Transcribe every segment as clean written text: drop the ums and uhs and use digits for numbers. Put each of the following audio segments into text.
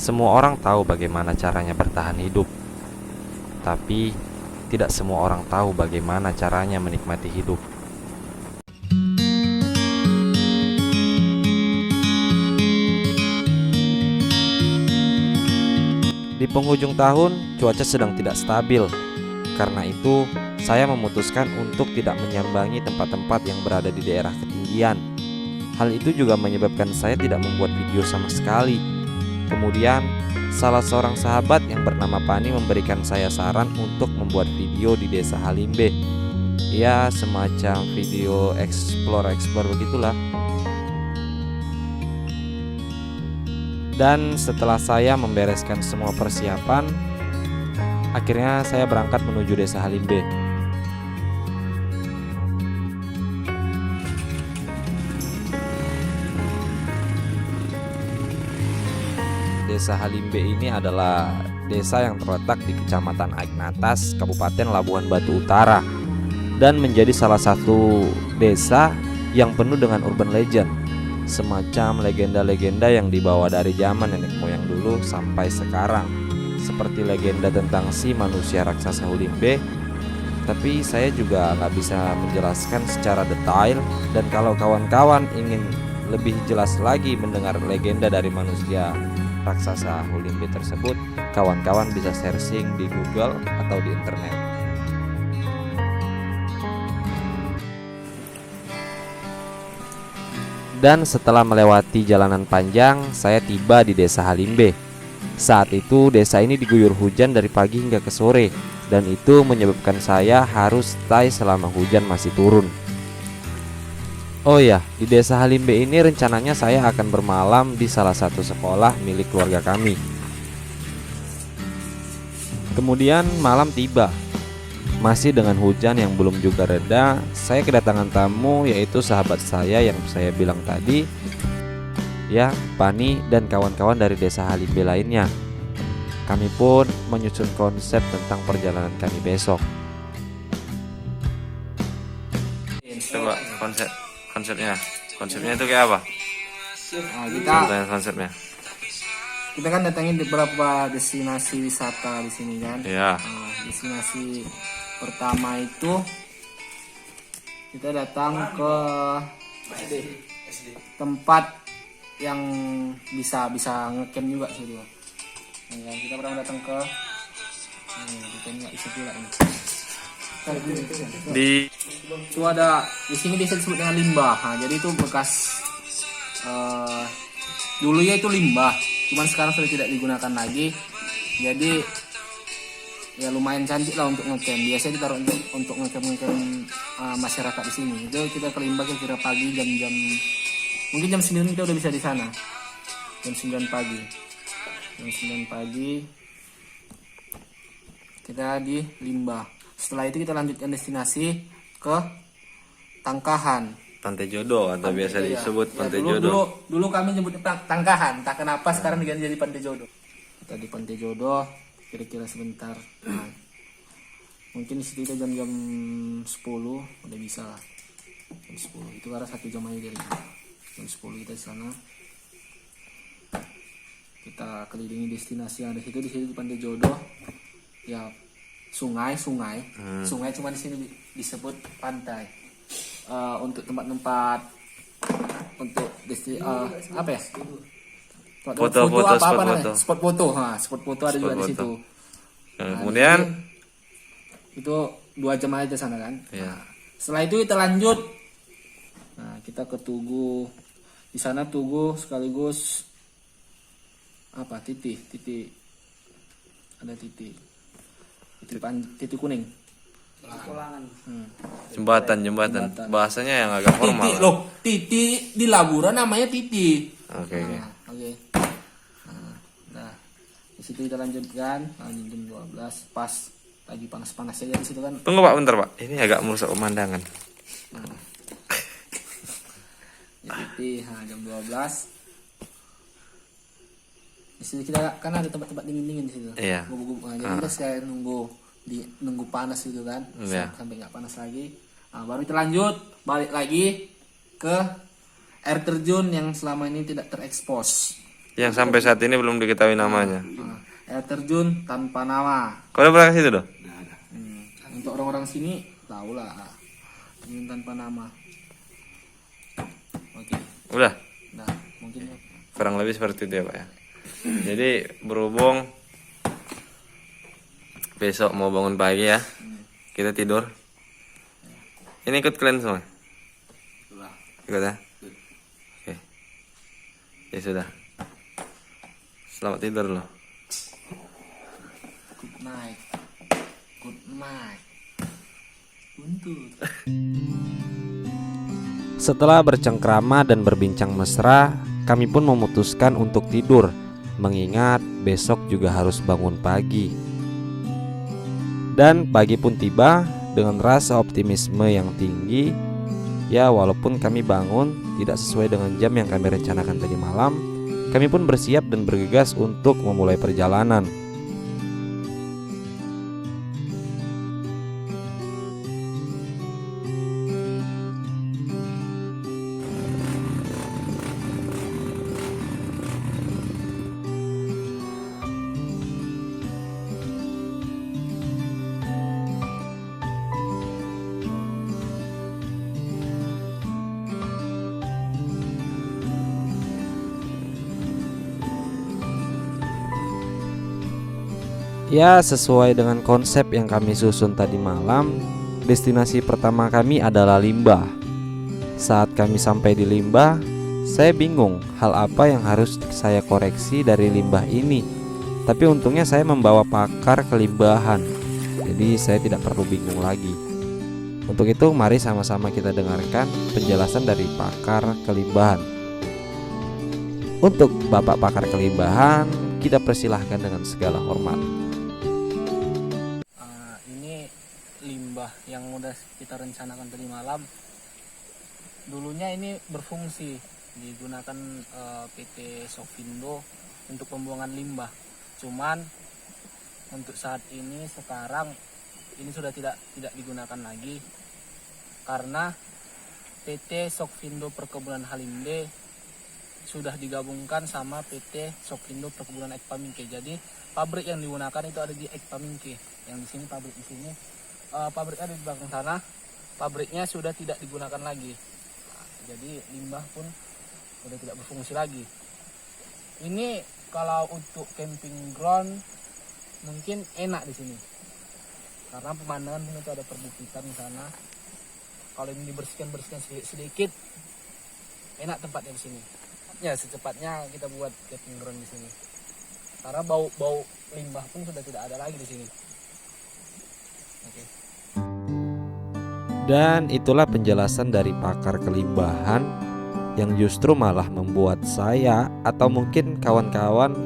Semua orang tahu bagaimana caranya bertahan hidup, tapi tidak semua orang tahu bagaimana caranya menikmati hidup. Di penghujung tahun, cuaca sedang tidak stabil. Karena itu, saya memutuskan untuk tidak menyambangi tempat-tempat yang berada di daerah ketinggian. Hal itu juga menyebabkan saya tidak membuat video sama sekali. Kemudian, salah seorang sahabat yang bernama Pani memberikan saya saran untuk membuat video di Desa Halimbe. Ya, semacam video explore begitulah. Dan setelah saya membereskan semua persiapan, akhirnya saya berangkat menuju Desa Halimbe. Desa Halimbe ini adalah desa yang terletak di Kecamatan Aignatas, Kabupaten Labuhan Batu Utara, dan menjadi salah satu desa yang penuh dengan urban legend, semacam legenda-legenda yang dibawa dari zaman nenek moyang dulu sampai sekarang, seperti legenda tentang si manusia raksasa Hulimbe. Tapi saya juga nggak bisa menjelaskan secara detail, dan kalau kawan-kawan ingin lebih jelas lagi mendengar legenda dari manusia raksasa Hulimbe tersebut, kawan-kawan bisa searching di Google atau di internet. Dan setelah melewati jalanan panjang, saya tiba di Desa Halimbe. Saat itu desa ini diguyur hujan dari pagi hingga ke sore, dan itu menyebabkan saya harus stay selama hujan masih turun. Oh ya, di Desa Halimbe ini rencananya saya akan bermalam di salah satu sekolah milik keluarga kami. Kemudian malam tiba. Masih dengan hujan yang belum juga reda, saya kedatangan tamu, yaitu sahabat saya yang saya bilang tadi, ya, Pani dan kawan-kawan dari Desa Halimbe lainnya. Kami pun menyusun konsep tentang perjalanan kami besok. Coba konsepnya itu kayak apa? Nah, Konsepnya. kita kan datangin di beberapa destinasi wisata di sini kan. Ya. Nah, destinasi pertama itu kita datang ke tempat yang bisa ngecamp juga sih dia. Nah, kita pernah datang ke nggak bisa pula ini. Itu ada di sini bisa disebut dengan limbah. Nah, jadi itu bekas dulunya itu limbah, cuman sekarang sudah tidak digunakan lagi. Jadi ya lumayan cantik lah untuk ngecamp. Biasanya ditaruh untuk ngecamp masyarakat di sini. Itu kita ke limbah kira-kira pagi jam mungkin jam 9 kita udah bisa di sana. Jam 9 pagi. Jam 9 pagi kita di limbah. Setelah itu kita lanjutkan destinasi ke Tangkahan. Pantai Jodoh atau biasa disebut Pantai dulu, Jodoh. Dulu kami nyebut Tangkahan, tak kenapa sekarang diganti jadi Pantai Jodoh. Kita di Pantai Jodoh kira-kira sebentar. Nah, mungkin di situ kita jam 10 udah bisa lah. Jam 10 itu karena 1 jam aja dari jam 10 kita di sana. Kita kelilingi destinasi yang ada situ. Di situ di Pantai Jodoh ya sungai cuma di sini disebut pantai. Untuk tempat-tempat untuk apa ya? Spot foto. Spot foto ada juga di situ. Nah, kemudian itu 2 jam aja sana kan. Ya. Setelah itu kita lanjut. Nah, kita ke Tugu. Di sana Tugu sekaligus apa? Titik. Ada titik kuning. jembatan. Bahasanya yang agak formal. Titik loh. Titik di Labura namanya titik. Oke. Oke. Nah, di situ kita lanjutkan jam 12 pas lagi panas-panas aja di situ kan. Tunggu Pak, bentar Pak. Ini agak merusak pemandangan. Di jam 12. Di situ kita kan ada tempat-tempat dingin-dingin di situ. Iya. Gubuk-gubuk aja. Kita saya nunggu panas gitu kan. Iya. Sampai nggak panas lagi. Nah, baru kita lanjut balik lagi ke air terjun yang selama ini tidak terekspos. Yang sampai saat ini belum diketahui namanya. Air terjun tanpa nama. Kau udah pernah ke situ doh? Untuk orang-orang sini tahu lah, terjun tanpa nama. Oke, Udah. nah mungkin Kurang lebih seperti itu ya Pak ya. Jadi berhubung besok mau bangun pagi ya, kita tidur. Ini ikut kalian semua? Ikut ya? Oke. Ya sudah. Selamat tidur loh. good night, good night. Buntut. Setelah bercengkrama dan berbincang mesra, kami pun memutuskan untuk tidur, mengingat besok juga harus bangun pagi. Dan pagi pun tiba dengan rasa optimisme yang tinggi. Ya, walaupun kami bangun tidak sesuai dengan jam yang kami rencanakan tadi malam, kami pun bersiap dan bergegas untuk memulai perjalanan. Ya, sesuai dengan konsep yang kami susun tadi malam, destinasi pertama kami adalah Limbah. Saat kami sampai di Limbah, saya bingung hal apa yang harus saya koreksi dari limbah ini. Tapi untungnya saya membawa pakar kelimbahan, jadi saya tidak perlu bingung lagi. Untuk itu, mari sama-sama kita dengarkan penjelasan dari pakar kelimbahan. Untuk Bapak pakar kelimbahan, kita persilahkan dengan segala hormat. Ini limbah yang udah kita rencanakan tadi malam. Dulunya ini berfungsi digunakan PT Sofindo untuk pembuangan limbah. Cuman untuk saat ini sekarang ini sudah tidak digunakan lagi karena PT Sofindo Perkebunan Halimbe sudah digabungkan sama PT Sofindo Perkebunan Ekpamingke. Jadi pabrik yang digunakan itu ada di Ekpamingke. Yang di sini pabrik di sini, pabriknya di belakang sana. Pabriknya sudah tidak digunakan lagi. Nah, jadi limbah pun sudah tidak berfungsi lagi. Ini kalau untuk camping ground mungkin enak di sini. Karena pemandangan pun itu ada perbukitan di sana. Kalau ini dibersihkan sedikit, enak tempatnya di sini. Ya, secepatnya kita buat camping ground di sini. Karena bau limbah pun sudah tidak ada lagi di sini. Oke. Dan itulah penjelasan dari pakar kelimbahan yang justru malah membuat saya atau mungkin kawan-kawan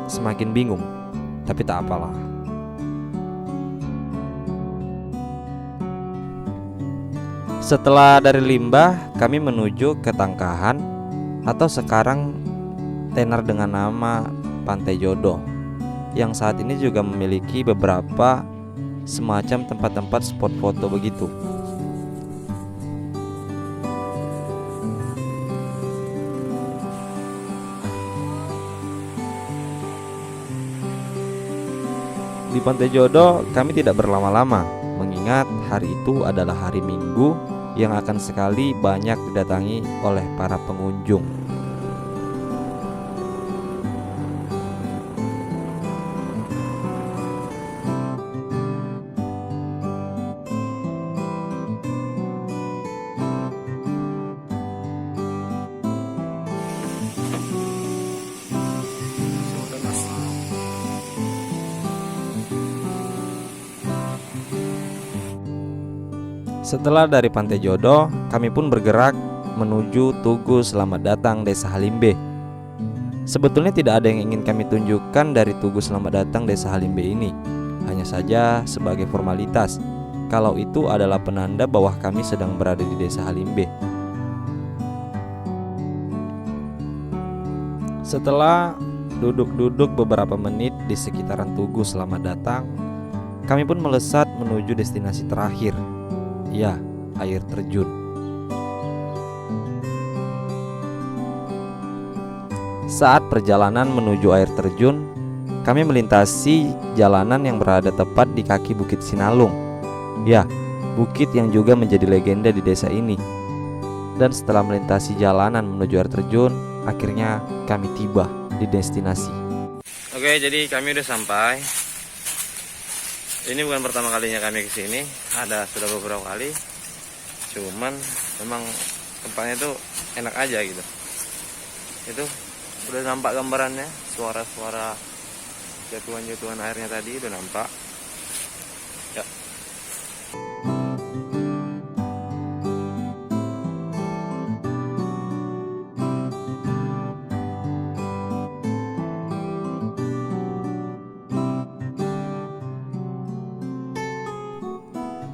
semakin bingung. Tapi tak apalah. Setelah dari limbah, kami menuju ke Tangkahan atau sekarang tenar dengan nama Pantai Jodoh, yang saat ini juga memiliki beberapa semacam tempat-tempat spot foto begitu. Di Pantai Jodoh kami tidak berlama-lama, mengingat hari itu adalah hari Minggu yang akan sekali banyak didatangi oleh para pengunjung. Setelah dari Pantai Jodoh, kami pun bergerak menuju Tugu Selamat Datang Desa Halimbe. Sebetulnya tidak ada yang ingin kami tunjukkan dari Tugu Selamat Datang Desa Halimbe ini. Hanya saja sebagai formalitas, kalau itu adalah penanda bahwa kami sedang berada di Desa Halimbe. Setelah duduk-duduk beberapa menit di sekitaran Tugu Selamat Datang, kami pun melesat menuju destinasi terakhir. Ya, air terjun. Saat perjalanan menuju air terjun, kami melintasi jalanan yang berada tepat di kaki Bukit Sinalung. Ya, bukit yang juga menjadi legenda di desa ini. Dan setelah melintasi jalanan menuju air terjun, akhirnya kami tiba di destinasi. Oke, jadi kami udah sampai. Ini bukan pertama kalinya kami kesini, sudah beberapa kali. Cuman memang tempatnya tuh enak aja gitu. Itu udah nampak gambarannya, suara-suara jatuhan-jatuhan airnya tadi udah nampak. Ya.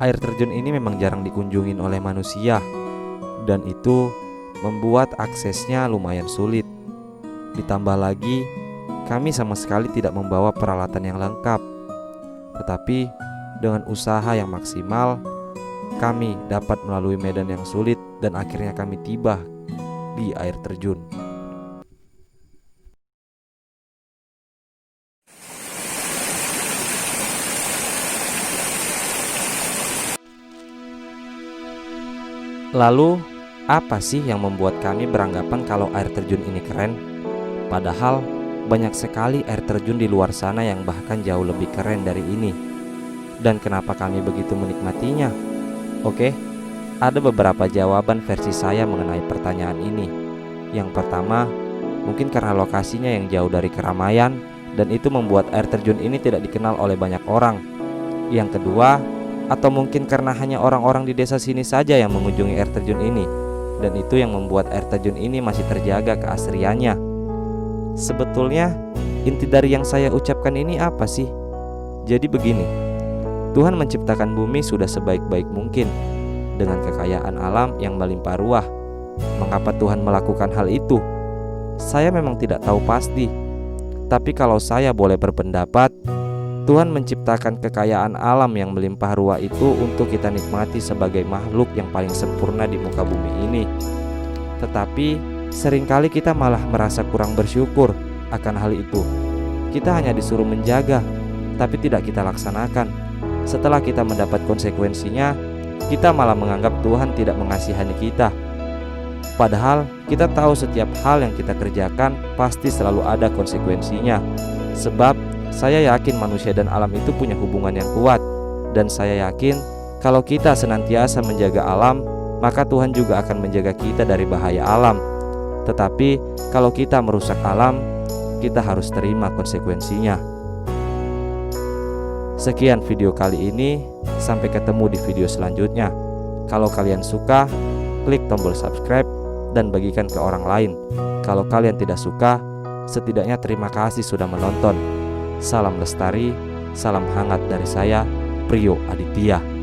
Air terjun ini memang jarang dikunjungin oleh manusia, dan itu membuat aksesnya lumayan sulit. Ditambah lagi, kami sama sekali tidak membawa peralatan yang lengkap. Tetapi dengan usaha yang maksimal, kami dapat melalui medan yang sulit dan akhirnya kami tiba di air terjun. Lalu, apa sih yang membuat kami beranggapan kalau air terjun ini keren? Padahal banyak sekali air terjun di luar sana yang bahkan jauh lebih keren dari ini. Dan kenapa kami begitu menikmatinya? Oke, ada beberapa jawaban versi saya mengenai pertanyaan ini. Yang pertama, mungkin karena lokasinya yang jauh dari keramaian, dan itu membuat air terjun ini tidak dikenal oleh banyak orang. Yang kedua, atau mungkin karena hanya orang-orang di desa sini saja yang mengunjungi air terjun ini, dan itu yang membuat air terjun ini masih terjaga keasriannya. Sebetulnya inti dari yang saya ucapkan ini apa sih? Jadi begini, Tuhan menciptakan bumi sudah sebaik-baik mungkin dengan kekayaan alam yang melimpah ruah. Mengapa Tuhan melakukan hal itu? Saya memang tidak tahu pasti. Tapi kalau saya boleh berpendapat, Tuhan menciptakan kekayaan alam yang melimpah ruah itu untuk kita nikmati sebagai makhluk yang paling sempurna di muka bumi ini. Tetapi seringkali kita malah merasa kurang bersyukur akan hal itu. Kita hanya disuruh menjaga, tapi tidak kita laksanakan. Setelah kita mendapat konsekuensinya, kita malah menganggap Tuhan tidak mengasihani kita. Padahal kita tahu setiap hal yang kita kerjakan pasti selalu ada konsekuensinya. Sebab saya yakin manusia dan alam itu punya hubungan yang kuat. Dan saya yakin kalau kita senantiasa menjaga alam, maka Tuhan juga akan menjaga kita dari bahaya alam. Tetapi kalau kita merusak alam, kita harus terima konsekuensinya. Sekian video kali ini, sampai ketemu di video selanjutnya. Kalau kalian suka, klik tombol subscribe dan bagikan ke orang lain. Kalau kalian tidak suka, setidaknya terima kasih sudah menonton. Salam lestari, salam hangat dari saya, Priyo Aditya.